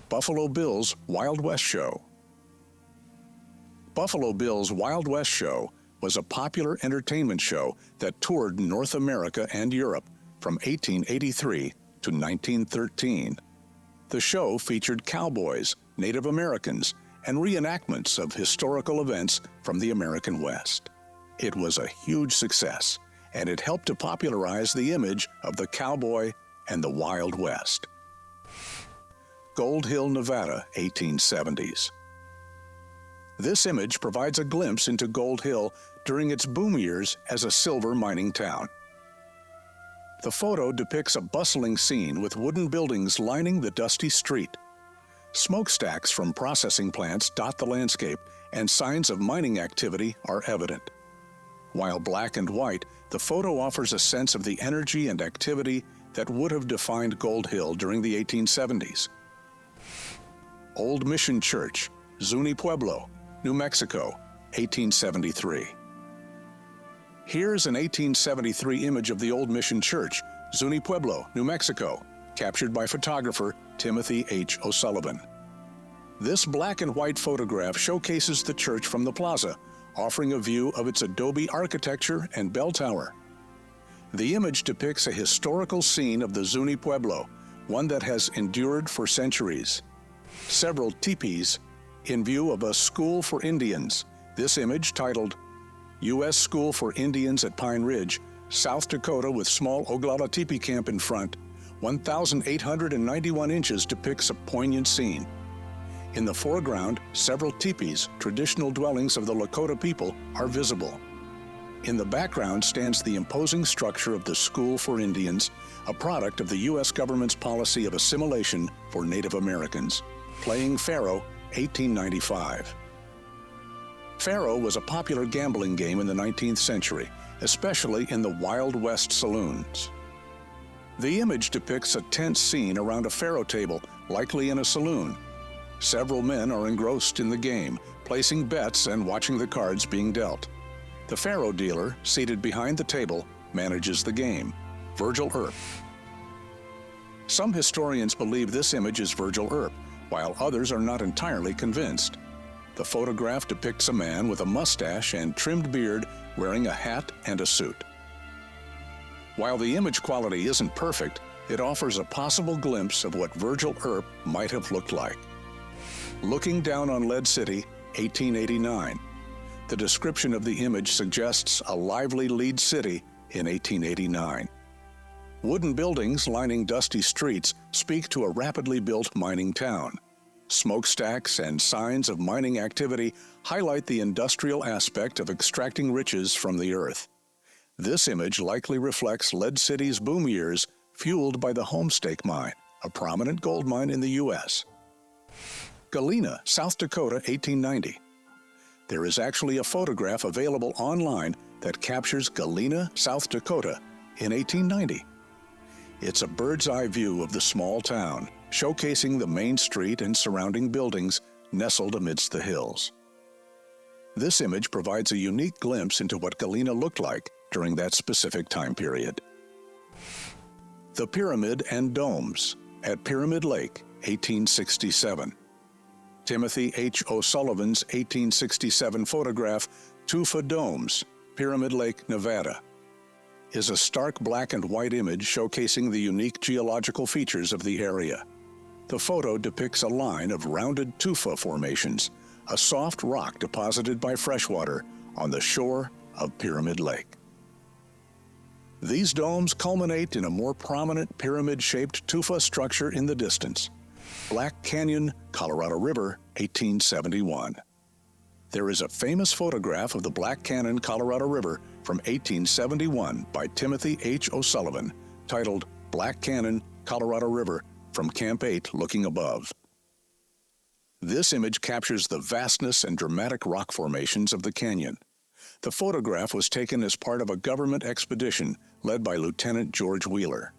Buffalo Bill's Wild West Show. Buffalo Bill's Wild West Show was a popular entertainment show that toured North America and Europe from 1883 to 1913. The show featured cowboys, Native Americans, and reenactments of historical events from the American West. It was a huge success, and it helped to popularize the image of the cowboy and the Wild West. Gold Hill, Nevada, 1870s. This image provides a glimpse into Gold Hill during its boom years as a silver mining town. The photo depicts a bustling scene with wooden buildings lining the dusty street. Smokestacks from processing plants dot the landscape, and signs of mining activity are evident. While black and white, the photo offers a sense of the energy and activity that would have defined Gold Hill during the 1870s. Old Mission Church, Zuni, Pueblo, New Mexico, 1873. Here's an 1873 image of the Old Mission Church, Zuni, Pueblo, New Mexico, captured by photographer Timothy H. O'Sullivan. This black and white photograph showcases the church from the plaza, offering a view of its adobe architecture and bell tower. The image depicts a historical scene of the Zuni Pueblo, one that has endured for centuries. Several teepees in view of a school for Indians. This image, titled U.S. School for Indians at Pine Ridge, South Dakota, with small Oglala teepee camp in front, 1,891 inches, depicts a poignant scene. In the foreground, several teepees, traditional dwellings of the Lakota people, are visible. In the background stands the imposing structure of the School for Indians, a product of the U.S. government's policy of assimilation for Native Americans. Playing Pharaoh, 1895. Pharaoh was a popular gambling game in the 19th century, especially in the Wild West saloons. The image depicts a tense scene around a Pharaoh table, likely in a saloon. Several men are engrossed in the game, placing bets and watching the cards being dealt. The Pharaoh dealer, seated behind the table, manages the game. Virgil Earp. Some historians believe this image is Virgil Earp, while others are not entirely convinced. The photograph depicts a man with a mustache and trimmed beard wearing a hat and a suit. While the image quality isn't perfect, it offers a possible glimpse of what Virgil Earp might have looked like. Looking down on Lead City, 1889. The description of the image suggests a lively Lead City in 1889. Wooden buildings lining dusty streets speak to a rapidly built mining town. Smokestacks and signs of mining activity highlight the industrial aspect of extracting riches from the earth. This image likely reflects Lead City's boom years, fueled by the Homestake Mine, a prominent gold mine in the U.S. Galena, South Dakota, 1890. There is actually a photograph available online that captures Galena, South Dakota in 1890. It's a bird's-eye view of the small town, showcasing the main street and surrounding buildings nestled amidst the hills. This image provides a unique glimpse into what Galena looked like during that specific time period. The Pyramid and Domes at Pyramid Lake, 1867. Timothy H. O'Sullivan's 1867 photograph, Tufa Domes, Pyramid Lake, Nevada, is a stark black and white image showcasing the unique geological features of the area. The photo depicts a line of rounded tufa formations, a soft rock deposited by freshwater on the shore of Pyramid Lake. These domes culminate in a more prominent pyramid-shaped tufa structure in the distance. Black Canyon, Colorado River, 1871. There is a famous photograph of the Black Canyon, Colorado River from 1871 by Timothy H. O'Sullivan, titled Black Canyon, Colorado River from Camp 8 Looking Above. This image captures the vastness and dramatic rock formations of the canyon. The photograph was taken as part of a government expedition led by Lieutenant George Wheeler.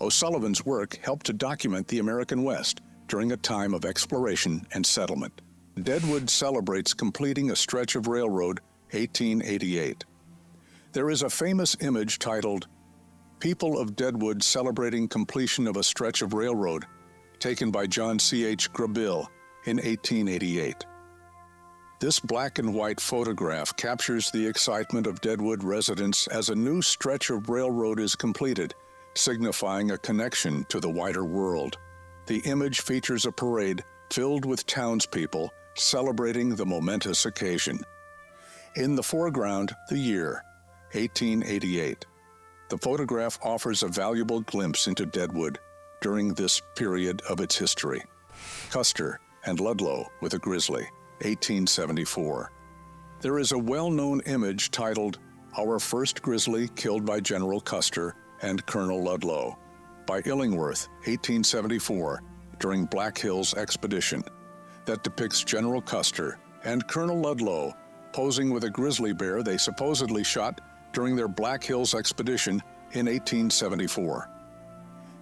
O'Sullivan's work helped to document the American West during a time of exploration and settlement. Deadwood celebrates completing a stretch of railroad, 1888. There is a famous image titled, People of Deadwood Celebrating Completion of a Stretch of Railroad, taken by John C.H. Grabill in 1888. This black and white photograph captures the excitement of Deadwood residents as a new stretch of railroad is completed, signifying a connection to the wider world. The image features a parade filled with townspeople celebrating the momentous occasion. In the foreground, the year, 1888. The photograph offers a valuable glimpse into Deadwood during this period of its history. Custer and Ludlow with a grizzly, 1874. There is a well-known image titled Our First Grizzly Killed by General Custer and Colonel Ludlow by Illingworth, 1874, during Black Hills Expedition, that depicts General Custer and Colonel Ludlow posing with a grizzly bear they supposedly shot during their Black Hills Expedition in 1874.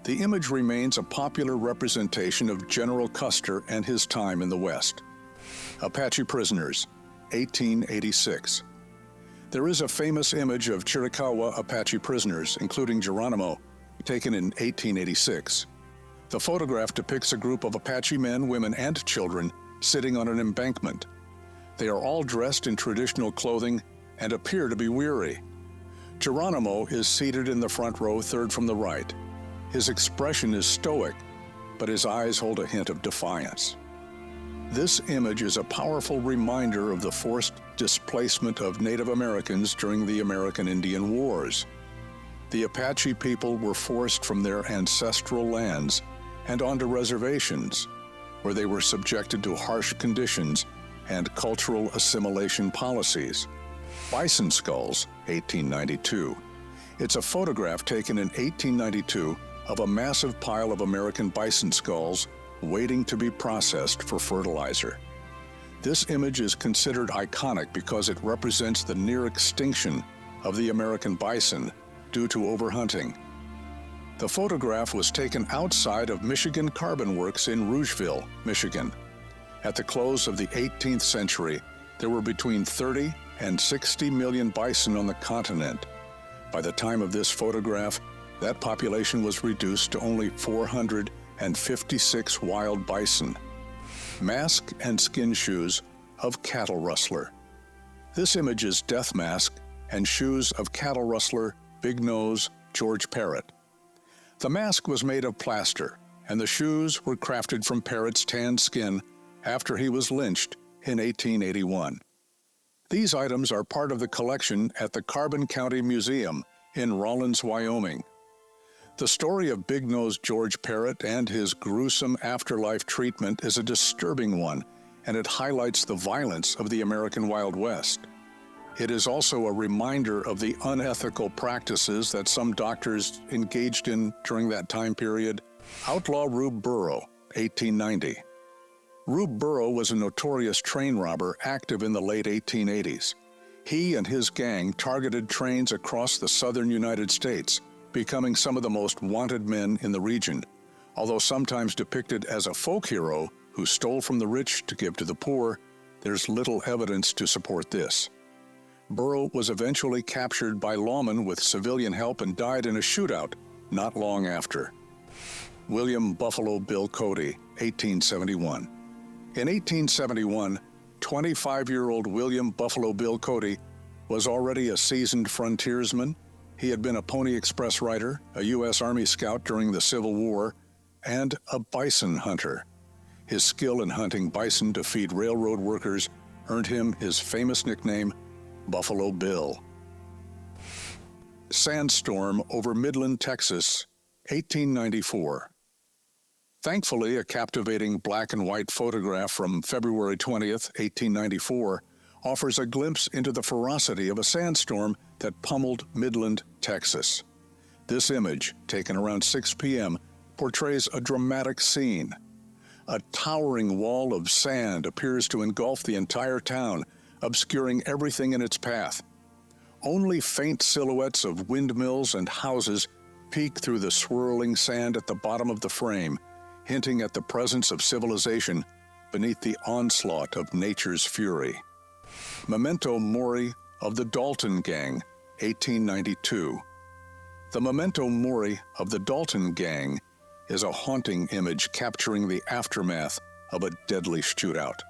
The image remains a popular representation of General Custer and his time in the West. Apache Prisoners, 1886. There is a famous image of Chiricahua Apache prisoners, including Geronimo, taken in 1886. The photograph depicts a group of Apache men, women, and children sitting on an embankment. They are all dressed in traditional clothing and appear to be weary. Geronimo is seated in the front row, third from the right. His expression is stoic, but his eyes hold a hint of defiance. This image is a powerful reminder of the forced displacement of Native Americans during the American Indian Wars. The Apache people were forced from their ancestral lands and onto reservations, where they were subjected to harsh conditions and cultural assimilation policies. Bison Skulls, 1892. It's a photograph taken in 1892 of a massive pile of American bison skulls waiting to be processed for fertilizer. This image is considered iconic because it represents the near extinction of the American bison due to overhunting. The photograph was taken outside of Michigan Carbon Works in Rougeville, Michigan. At the close of the 18th century, there were between 30 and 60 million bison on the continent. By the time of this photograph, that population was reduced to only 456 wild bison. Mask and skin shoes of cattle rustler. This image is death mask and shoes of cattle rustler Big Nose George Parrott. The mask was made of plaster, and the shoes were crafted from Parrott's tanned skin after he was lynched in 1881. These items are part of the collection at the Carbon County Museum in Rawlins, Wyoming. The story of Big Nose George Parrott and his gruesome afterlife treatment is a disturbing one, and it highlights the violence of the American Wild West. It is also a reminder of the unethical practices that some doctors engaged in during that time period. Outlaw Rube Burrow, 1890. Rube Burrow was a notorious train robber active in the late 1880s. He and his gang targeted trains across the southern United States, becoming some of the most wanted men in the region. Although sometimes depicted as a folk hero who stole from the rich to give to the poor, there's little evidence to support this. Burrow was eventually captured by lawmen with civilian help and died in a shootout not long after. William Buffalo Bill Cody, 1871. In 1871, 25-year-old William Buffalo Bill Cody was already a seasoned frontiersman. He had been a Pony Express rider, a U.S. Army scout during the Civil War, and a bison hunter. His skill in hunting bison to feed railroad workers earned him his famous nickname, Buffalo Bill. Sandstorm over Midland, Texas, 1894. Thankfully, a captivating black and white photograph from February 20th, 1894, offers a glimpse into the ferocity of a sandstorm that pummeled Midland, Texas. This image, taken around 6 p.m., portrays a dramatic scene. A towering wall of sand appears to engulf the entire town, obscuring everything in its path. Only faint silhouettes of windmills and houses peek through the swirling sand at the bottom of the frame, hinting at the presence of civilization beneath the onslaught of nature's fury. Memento Mori of the Dalton Gang, 1892. The Memento Mori of the Dalton Gang is a haunting image capturing the aftermath of a deadly shootout.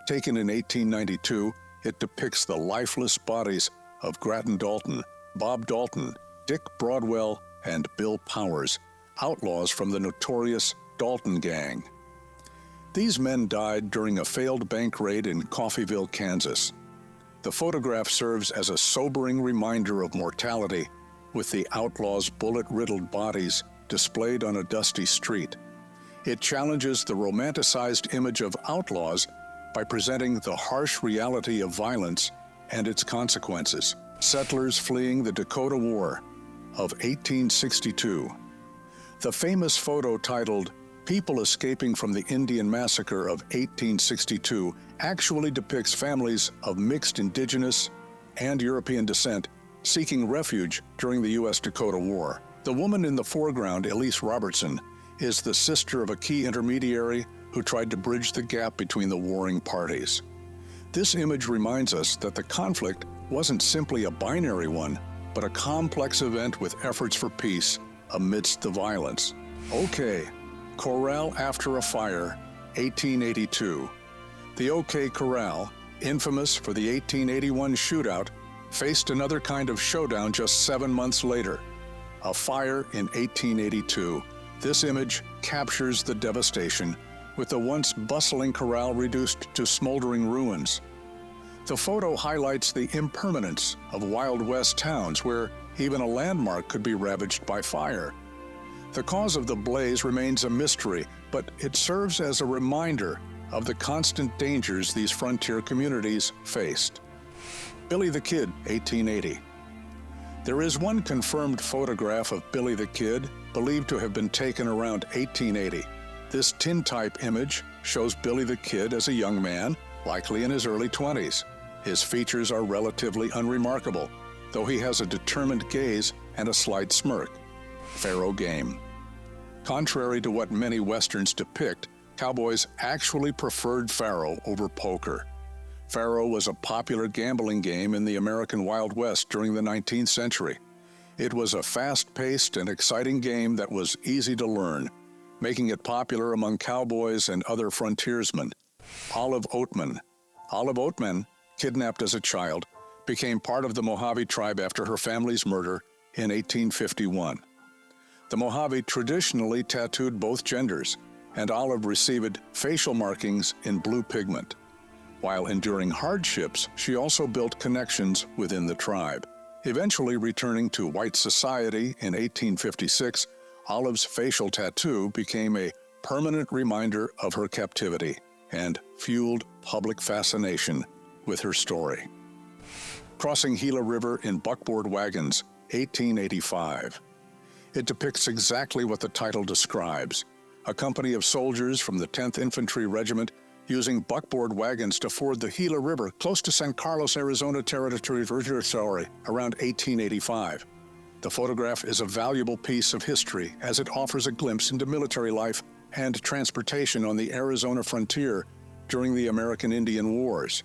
Taken in 1892, it depicts the lifeless bodies of Grattan Dalton, Bob Dalton, Dick Broadwell, and Bill Powers, outlaws from the notorious Dalton Gang. These men died during a failed bank raid in Coffeyville, Kansas. The photograph serves as a sobering reminder of mortality, with the outlaws' bullet-riddled bodies displayed on a dusty street. It challenges the romanticized image of outlaws by presenting the harsh reality of violence and its consequences. Settlers fleeing the Dakota War of 1862. The famous photo titled "People Escaping from the Indian Massacre of 1862" actually depicts families of mixed indigenous and European descent seeking refuge during the U.S. Dakota War. The woman in the foreground, Elise Robertson, is the sister of a key intermediary who tried to bridge the gap between the warring parties. This image reminds us that the conflict wasn't simply a binary one, but a complex event with efforts for peace amidst the violence. OK, Corral After a Fire, 1882. The OK Corral, infamous for the 1881 shootout, faced another kind of showdown just 7 months later. A fire in 1882. This image captures the devastation, with the once bustling corral reduced to smoldering ruins. The photo highlights the impermanence of Wild West towns where even a landmark could be ravaged by fire. The cause of the blaze remains a mystery, but it serves as a reminder of the constant dangers these frontier communities faced. Billy the Kid, 1880. There is one confirmed photograph of Billy the Kid, believed to have been taken around 1880. This tintype image shows Billy the Kid as a young man, likely in his early 20s. His features are relatively unremarkable, though he has a determined gaze and a slight smirk. Pharaoh game. Contrary to what many Westerns depict, cowboys actually preferred Pharaoh over poker. Pharaoh was a popular gambling game in the American Wild West during the 19th century. It was a fast-paced and exciting game that was easy to learn, making it popular among cowboys and other frontiersmen. Olive Oatman. Olive Oatman, kidnapped as a child, became part of the Mojave tribe after her family's murder in 1851. The Mojave traditionally tattooed both genders, and Olive received facial markings in blue pigment. While enduring hardships, she also built connections within the tribe. Eventually returning to white society in 1856, Olive's facial tattoo became a permanent reminder of her captivity and fueled public fascination with her story. Crossing Hila River in Buckboard Wagons, 1885. It depicts exactly what the title describes: a company of soldiers from the 10th Infantry Regiment using buckboard wagons to ford the Gila River close to San Carlos, Arizona Territory around 1885. The photograph is a valuable piece of history as it offers a glimpse into military life and transportation on the Arizona frontier during the American Indian Wars.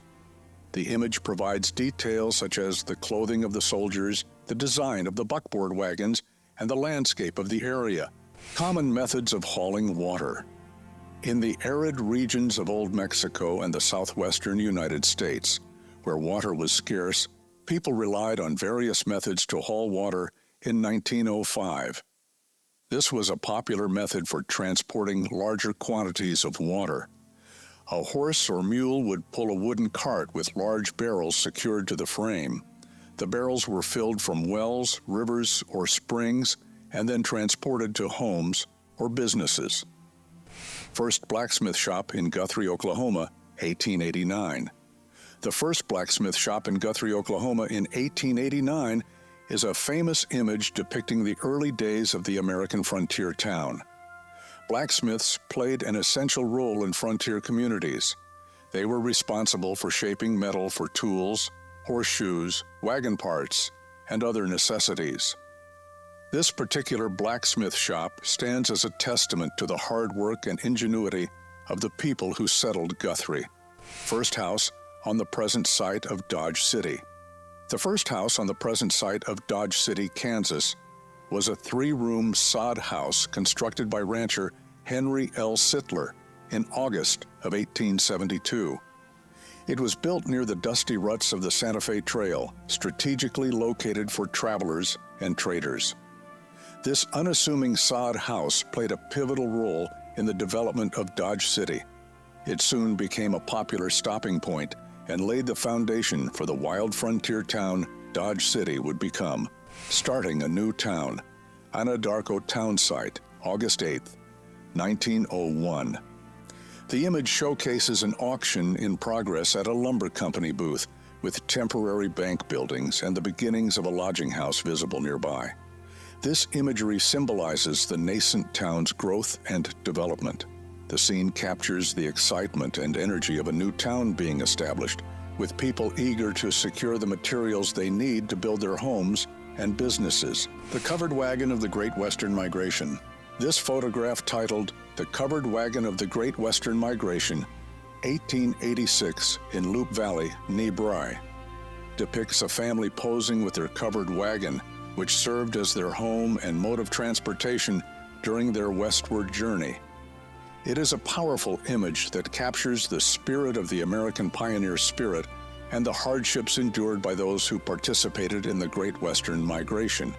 The image provides details such as the clothing of the soldiers, the design of the buckboard wagons, and the landscape of the area. Common methods of hauling water. In the arid regions of Old Mexico and the southwestern United States, where water was scarce, people relied on various methods to haul water in 1905. This was a popular method for transporting larger quantities of water. A horse or mule would pull a wooden cart with large barrels secured to the frame. The barrels were filled from wells, rivers, or springs, and then transported to homes or businesses. First blacksmith shop in Guthrie, Oklahoma, 1889. The first blacksmith shop in Guthrie, Oklahoma in 1889 is a famous image depicting the early days of the American frontier town. Blacksmiths played an essential role in frontier communities. They were responsible for shaping metal for tools, horseshoes, wagon parts, and other necessities. This particular blacksmith shop stands as a testament to the hard work and ingenuity of the people who settled Guthrie. First house on the present site of Dodge City. The first house on the present site of Dodge City, Kansas, was a 3-room sod house constructed by rancher Henry L. Sittler in August of 1872. It was built near the dusty ruts of the Santa Fe Trail, strategically located for travelers and traders. This unassuming sod house played a pivotal role in the development of Dodge City. It soon became a popular stopping point and laid the foundation for the wild frontier town Dodge City would become, starting a new town, Anadarko Town Site, August 8, 1901. The image showcases an auction in progress at a lumber company booth with temporary bank buildings and the beginnings of a lodging house visible nearby. This imagery symbolizes the nascent town's growth and development. The scene captures the excitement and energy of a new town being established, with people eager to secure the materials they need to build their homes and businesses. The Covered Wagon of the Great Western Migration. This photograph, titled "The Covered Wagon of the Great Western Migration, 1886 in Loup Valley, Nebrai," depicts a family posing with their covered wagon, which served as their home and mode of transportation during their westward journey. It is a powerful image that captures the spirit of the American pioneer spirit and the hardships endured by those who participated in the Great Western Migration.